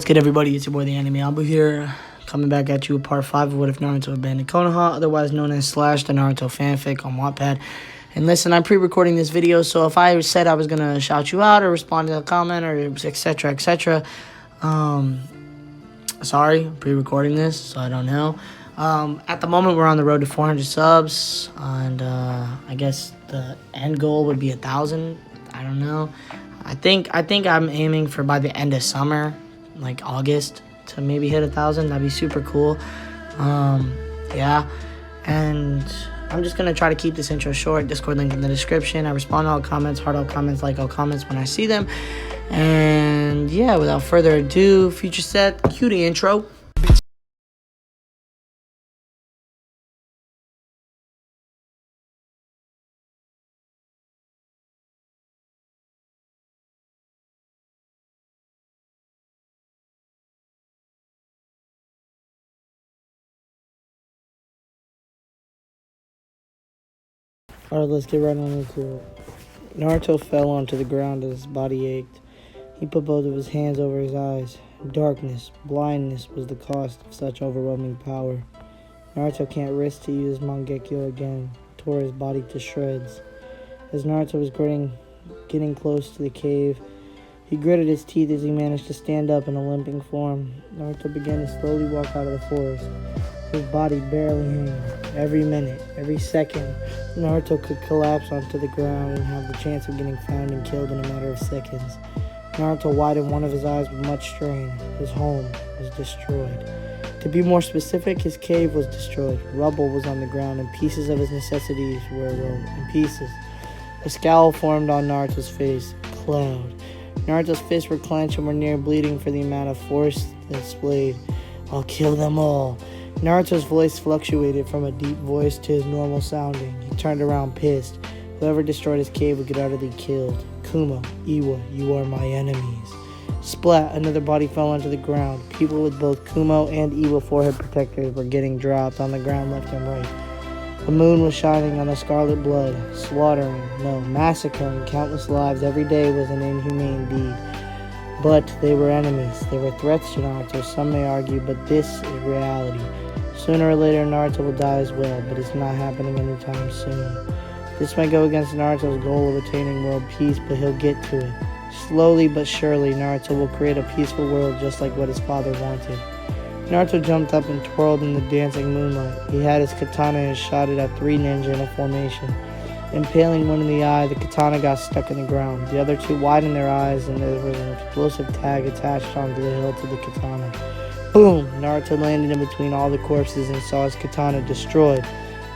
What's good, everybody? It's your boy, the Anime Abu here, coming back at you with part 5 of What If Naruto Abandoned Konoha, otherwise known as / the Naruto fanfic on Wattpad. And listen, I'm pre-recording this video, so if I said I was going to shout you out or respond to a comment or etc., etc., sorry, I'm pre-recording this, so I don't know. At the moment, we're on the road to 400 subs, and I guess the end goal would be 1,000. I don't know. I think I'm aiming for by the end of summer, like August, to maybe hit 1,000. That'd be super cool. Yeah, and I'm just gonna try to keep this intro short. Discord link in the description. I respond to all comments, heart all comments, like all comments when I see them. And yeah, without further ado, future set, cue the intro. Alright, let's get right on into it. Naruto fell onto the ground as his body ached. He put both of his hands over his eyes. Darkness, blindness was the cost of such overwhelming power. Naruto can't risk to use Mangekyo again. Tore his body to shreds. As Naruto was getting close to the cave, he gritted his teeth as he managed to stand up in a limping form. Naruto began to slowly walk out of the forest, his body barely hanging. Every minute, every second, Naruto could collapse onto the ground and have the chance of getting found and killed in a matter of seconds. Naruto widened one of his eyes with much strain. His home was destroyed. To be more specific, his cave was destroyed. Rubble was on the ground, and pieces of his necessities were, in pieces. A scowl formed on Naruto's face. Cloud. Naruto's fists were clenched and were near bleeding for the amount of force displayed. I'll kill them all. Naruto's voice fluctuated from a deep voice to his normal sounding. He turned around pissed. Whoever destroyed his cave would get utterly killed. Kuma, Iwa, you are my enemies. Splat, another body fell onto the ground. People with both Kumo and Iwa forehead protectors were getting dropped on the ground left and right. The moon was shining on the scarlet blood, massacring countless lives every day was an inhumane deed. But they were enemies. They were threats to Naruto, some may argue, but this is reality. Sooner or later, Naruto will die as well, but it's not happening anytime soon. This might go against Naruto's goal of attaining world peace, but he'll get to it. Slowly but surely, Naruto will create a peaceful world just like what his father wanted. Naruto jumped up and twirled in the dancing moonlight. He had his katana and shot it at 3 ninja in a formation. Impaling one in the eye, the katana got stuck in the ground. The other 2 widened their eyes, and there was an explosive tag attached onto the hilt of the katana. Boom! Naruto landed in between all the corpses and saw his katana destroyed.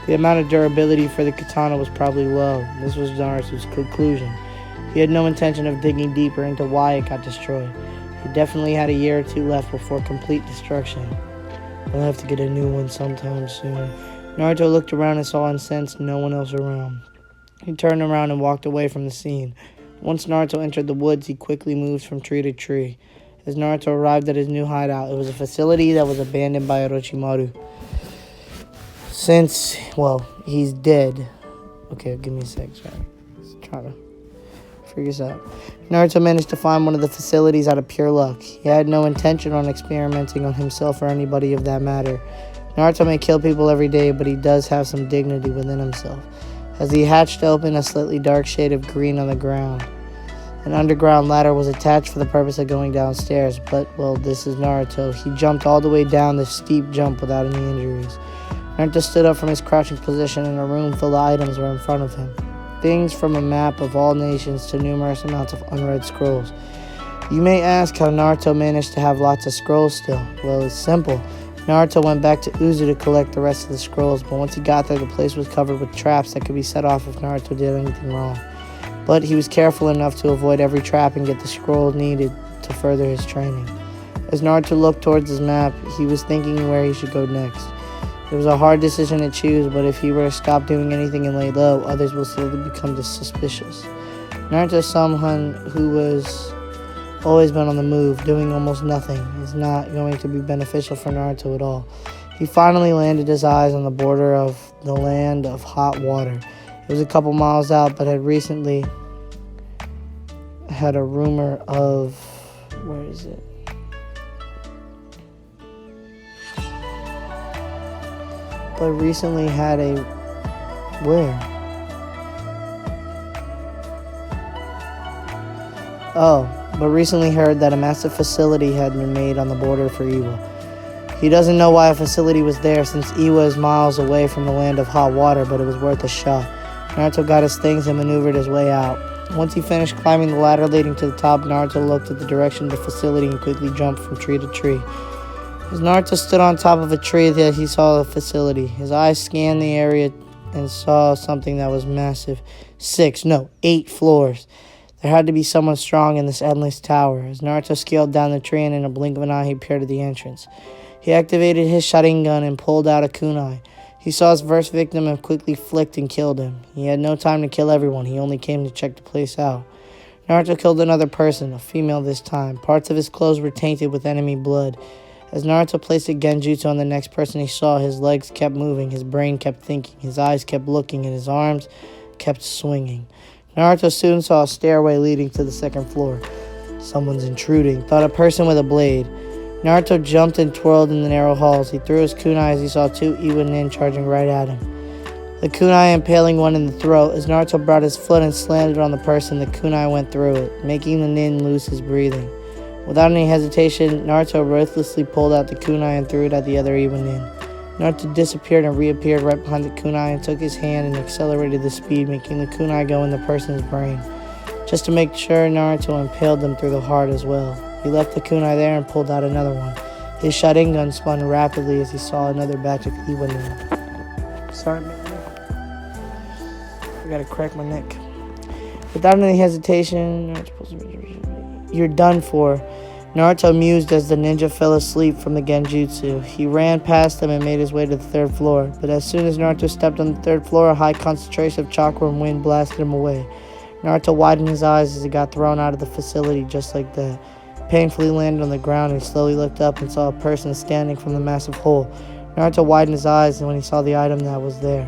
The amount of durability for the katana was probably low. This was Naruto's conclusion. He had no intention of digging deeper into why it got destroyed. He definitely had a year or 2 left before complete destruction. I'll have to get a new one sometime soon. Naruto looked around and saw and sensed no one else around. He turned around and walked away from the scene. Once Naruto entered the woods, he quickly moved from tree to tree. As Naruto arrived at his new hideout, it was a facility that was abandoned by Orochimaru. Since, he's dead. Okay, give me a sec, sorry. Just trying to figure this out. Naruto managed to find one of the facilities out of pure luck. He had no intention on experimenting on himself or anybody of that matter. Naruto may kill people every day, but he does have some dignity within himself. As he hatched open, a slightly dark shade of green on the ground. An underground ladder was attached for the purpose of going downstairs, but, this is Naruto. He jumped all the way down the steep jump without any injuries. Naruto stood up from his crouching position, and a room full of items were in front of him. Things from a map of all nations to numerous amounts of unread scrolls. You may ask how Naruto managed to have lots of scrolls still. Well, it's simple. Naruto went back to Uzu to collect the rest of the scrolls, but once he got there, the place was covered with traps that could be set off if Naruto did anything wrong. But he was careful enough to avoid every trap and get the scroll needed to further his training. As Naruto looked towards his map, he was thinking where he should go next. It was a hard decision to choose, but if he were to stop doing anything and lay low, others will slowly become suspicious. Naruto, someone who was always been on the move, doing almost nothing, is not going to be beneficial for Naruto at all. He finally landed his eyes on the border of the land of hot water. It was a couple miles out, but had recently had a rumor of... Where is it? but recently had a... Where? Oh, but recently heard that a massive facility had been made on the border for Iwa. He doesn't know why a facility was there since Iwa is miles away from the land of hot water, but it was worth a shot. Naruto got his things and maneuvered his way out. Once he finished climbing the ladder leading to the top, Naruto looked at the direction of the facility and quickly jumped from tree to tree. As Naruto stood on top of a tree, he saw the facility. His eyes scanned the area and saw something that was massive. 8 floors. There had to be someone strong in this endless tower. As Naruto scaled down the tree, and in a blink of an eye, he appeared at the entrance. He activated his Sharingan and pulled out a kunai. He saw his first victim and quickly flicked and killed him. He had no time to kill everyone. He only came to check the place out. Naruto killed another person, a female this time. Parts of his clothes were tainted with enemy blood. As Naruto placed a genjutsu on the next person he saw, his legs kept moving, his brain kept thinking, his eyes kept looking, and his arms kept swinging. Naruto soon saw a stairway leading to the second floor. Someone's intruding, thought a person with a blade. Naruto jumped and twirled in the narrow halls. He threw his kunai as he saw 2 Iwa nin charging right at him. The kunai impaling one in the throat. As Naruto brought his foot and slammed it on the person, the kunai went through it, making the nin lose his breathing. Without any hesitation, Naruto ruthlessly pulled out the kunai and threw it at the other Iwa nin. Naruto disappeared and reappeared right behind the kunai and took his hand and accelerated the speed, making the kunai go in the person's brain. Just to make sure, Naruto impaled them through the heart as well. He left the kunai there and pulled out another one. His Sharingan spun rapidly as he saw another batch of Iwa nin. Sorry, man. I gotta crack my neck. Without any hesitation, you're done for. Naruto mused as the ninja fell asleep from the genjutsu. He ran past them and made his way to the 3rd floor. But as soon as Naruto stepped on the 3rd floor, a high concentration of chakra and wind blasted him away. Naruto widened his eyes as he got thrown out of the facility just like that. Painfully landed on the ground, and he slowly looked up and saw a person standing from the massive hole. Naruto widened his eyes when he saw the item that was there.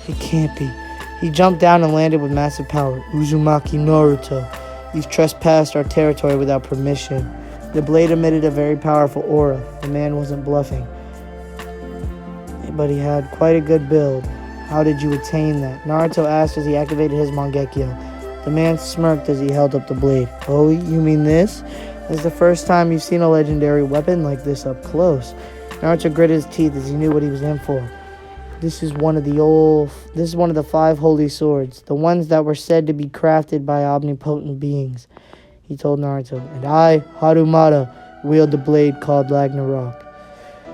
It can't be. He jumped down and landed with massive power. Uzumaki Naruto. You've trespassed our territory without permission. The blade emitted a very powerful aura. The man wasn't bluffing, but he had quite a good build. How did you attain that? Naruto asked as he activated his Mangekyo. The man smirked as he held up the blade. Oh, you mean this? This is the first time you've seen a legendary weapon like this up close. Naruto gritted his teeth as he knew what he was in for. This is one of the 5 holy swords, the ones that were said to be crafted by omnipotent beings, he told Naruto. And I, Harumara, wield the blade called Ragnarok.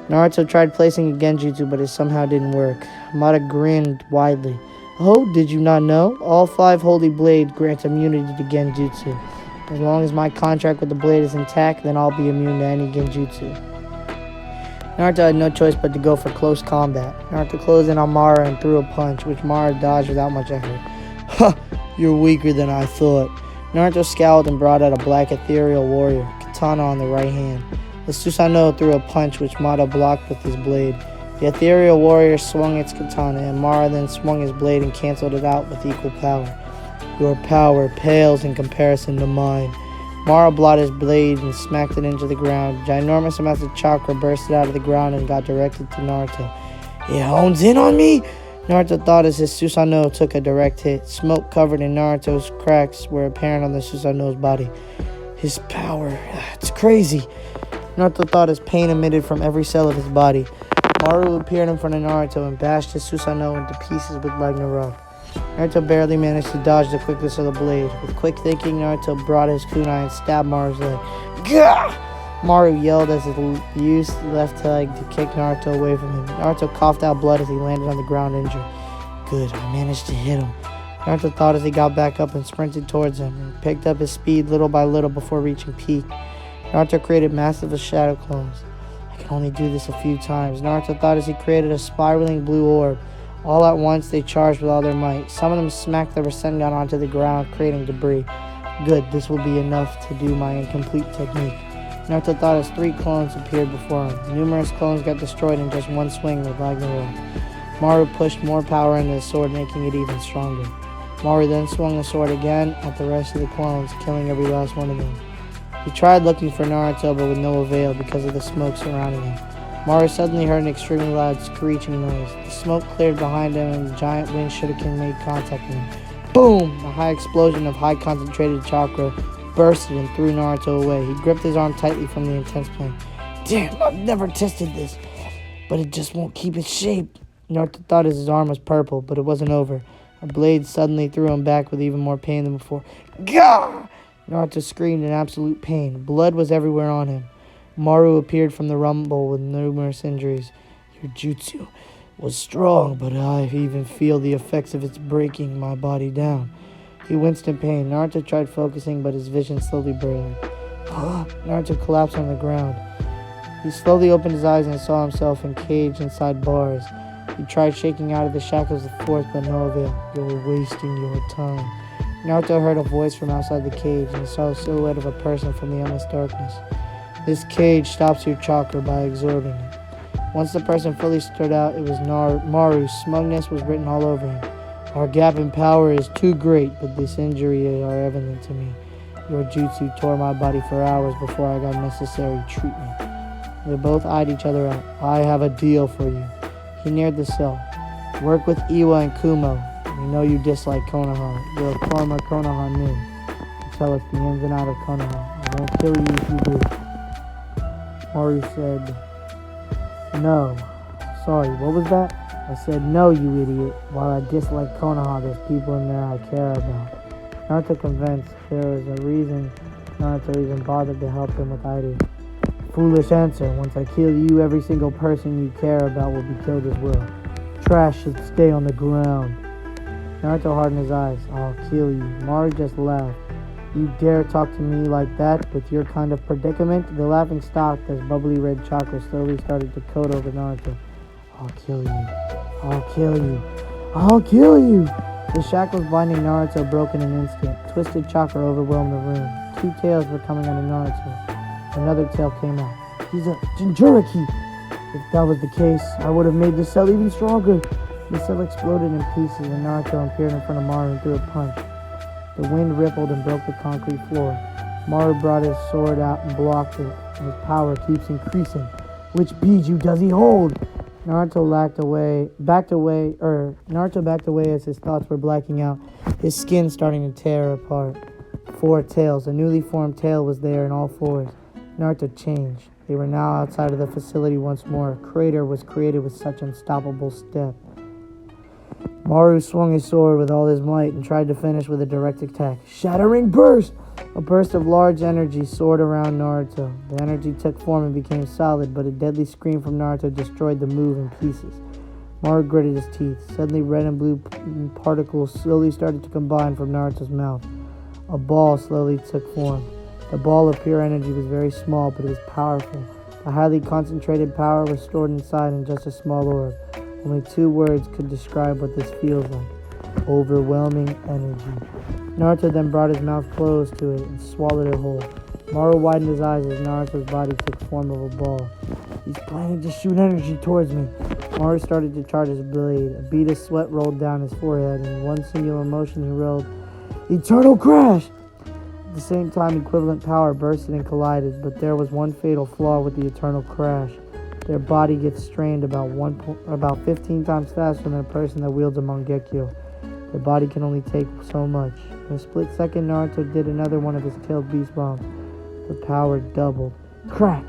Naruto tried placing a genjutsu, but it somehow didn't work. Mata grinned widely. Oh, did you not know? All 5 holy blades grant immunity to genjutsu. As long as my contract with the blade is intact, then I'll be immune to any genjutsu. Naruto had no choice but to go for close combat. Naruto closed in on Maru and threw a punch, which Maru dodged without much effort. Ha! You're weaker than I thought. Naruto scowled and brought out a black ethereal warrior, katana on the right hand. The Susanoo threw a punch which Mata blocked with his blade. The ethereal warrior swung its katana, and Maru then swung his blade and canceled it out with equal power. Your power pales in comparison to mine. Maru blotted his blade and smacked it into the ground. Ginormous amounts of chakra bursted out of the ground and got directed to Naruto. It hones in on me? Naruto thought as his Susanoo took a direct hit. Smoke covered in Naruto's cracks were apparent on the Susanoo's body. His power, it's crazy. Naruto thought as pain emitted from every cell of his body. Maru appeared in front of Naruto and bashed his Susanoo into pieces with Ragnarok. Naruto barely managed to dodge the quickness of the blade. With quick thinking, Naruto brought his kunai and stabbed Maru's leg. Gah! Maru yelled as he used the left leg to kick Naruto away from him. Naruto coughed out blood as he landed on the ground injured. Good, I managed to hit him. Naruto thought as he got back up and sprinted towards him, and picked up his speed little by little before reaching peak. Naruto created massive shadow clones. I can only do this a few times. Naruto thought as he created a spiraling blue orb. All at once, they charged with all their might. Some of them smacked the Rasengan onto the ground, creating debris. Good, this will be enough to do my incomplete technique. Naruto thought as 3 clones appeared before him. Numerous clones got destroyed in just one swing with Ragnarok. Maru pushed more power into the sword, making it even stronger. Maru then swung the sword again at the rest of the clones, killing every last one of them. He tried looking for Naruto, but with no avail because of the smoke surrounding him. Maru suddenly heard an extremely loud screeching noise. The smoke cleared behind him and the giant winged shuriken made contact with him. Boom! A high explosion of high concentrated chakra bursted and threw Naruto away. He gripped his arm tightly from the intense pain. Damn, I've never tested this, but it just won't keep its shape. Naruto thought his arm was purple, but it wasn't over. A blade suddenly threw him back with even more pain than before. Gah! Naruto screamed in absolute pain. Blood was everywhere on him. Maru appeared from the rumble with numerous injuries. Your jutsu was strong, but I even feel the effects of its breaking my body down. He winced in pain. Naruto tried focusing, but his vision slowly blurred. Naruto collapsed on the ground. He slowly opened his eyes and saw himself encaged inside bars. He tried shaking out of the shackles of force, but no avail. You're wasting your time. Naruto heard a voice from outside the cage and saw a silhouette of a person from the endless darkness. This cage stops your chakra by absorbing it. Once the person fully stood out, it was Maru. Smugness was written all over him. Our gap in power is too great, but this injury are evident to me. Your jutsu tore my body for hours before I got necessary treatment. They both eyed each other out. I have a deal for you. He neared the cell. Work with Iwa and Kumo. We know you dislike Konoha. You're a former Konoha nin. Tell us the ins and outs of Konoha. I won't kill you if you do. Maru said, no. Sorry, what was that? I said, no, you idiot. While I dislike Konoha, there's people in there I care about. Naruto convinced there was a reason Naruto even bothered to help him with Aidu. Foolish answer. Once I kill you, every single person you care about will be killed as well. Trash should stay on the ground. Naruto hardened his eyes. I'll kill you. Maru just laughed. You dare talk to me like that with your kind of predicament? The laughing stopped as bubbly red chakra slowly started to coat over Naruto. I'll kill you. I'll kill you. I'll kill you. The shackles binding Naruto broke in an instant. Twisted chakra overwhelmed the room. Two tails were coming out of Naruto. Another tail came out. He's a Jinchuriki. If that was the case, I would have made the cell even stronger. The cell exploded in pieces and Naruto appeared in front of Maru and threw a punch. The wind rippled and broke the concrete floor. Maru brought his sword out and blocked it. His power keeps increasing. Which Biju does he hold? Naruto backed away as his thoughts were blacking out, his skin starting to tear apart. 4 tails. A newly formed tail was there in all fours. Naruto changed. They were now outside of the facility once more. A crater was created with such unstoppable step. Maru swung his sword with all his might and tried to finish with a direct attack. Shattering burst! A burst of large energy soared around Naruto. The energy took form and became solid, but a deadly scream from Naruto destroyed the move in pieces. Maru gritted his teeth. Suddenly, red and blue particles slowly started to combine from Naruto's mouth. A ball slowly took form. The ball of pure energy was very small, but it was powerful. The highly concentrated power was stored inside in just a small orb. Only 2 words could describe what this feels like. Overwhelming energy. Naruto then brought his mouth close to it and swallowed it whole. Maru widened his eyes as Naruto's body took form of a ball. He's planning to shoot energy towards me. Maru started to charge his blade. A bead of sweat rolled down his forehead, and in one singular motion he rolled, Eternal Crash! At the same time, equivalent power bursted and collided, but there was one fatal flaw with the Eternal Crash. Their body gets strained about 15 times faster than a person that wields a Mangekyo. Their body can only take so much. In a split second, Naruto did another one of his tailed beast bombs. The power doubled. Crack!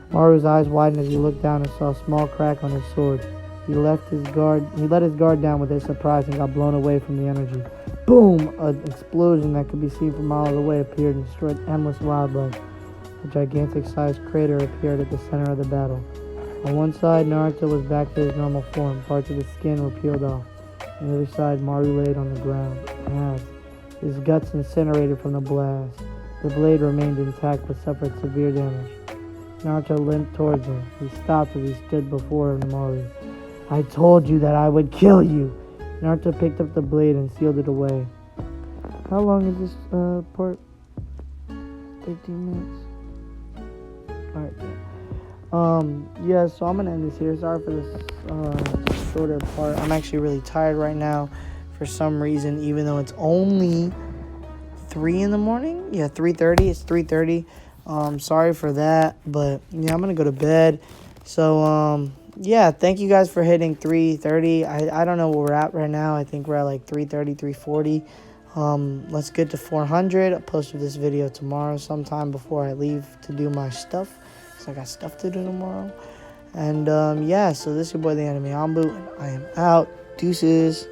Maru's eyes widened as he looked down and saw a small crack on his sword. He let his guard down with his surprise and got blown away from the energy. Boom! An explosion that could be seen from miles away appeared and destroyed endless wildlife. A gigantic-sized crater appeared at the center of the battle. On one side, Naruto was back to his normal form. Parts of his skin were peeled off. On the other side, Maru laid on the ground, halved, his guts incinerated from the blast. The blade remained intact but suffered severe damage. Naruto limped towards him. He stopped as he stood before Maru. I told you that I would kill you! Naruto picked up the blade and sealed it away. How long is this part? 13 minutes. Alright. Yeah, so I'm gonna end this here. Sorry for this shorter part. I'm actually really tired right now for some reason, even though it's only 3 in the morning. Yeah, 3:30. It's 3:30. Sorry for that, but yeah, I'm gonna go to bed. So, yeah, thank you guys for hitting 330. I don't know where we're at right now. I think we're at like 330, 340. Let's get to 400. I'll post this video tomorrow sometime before I leave to do my stuff. So I got stuff to do tomorrow. And, yeah, so this is your boy, the Anime Ambu, and I am out. Deuces.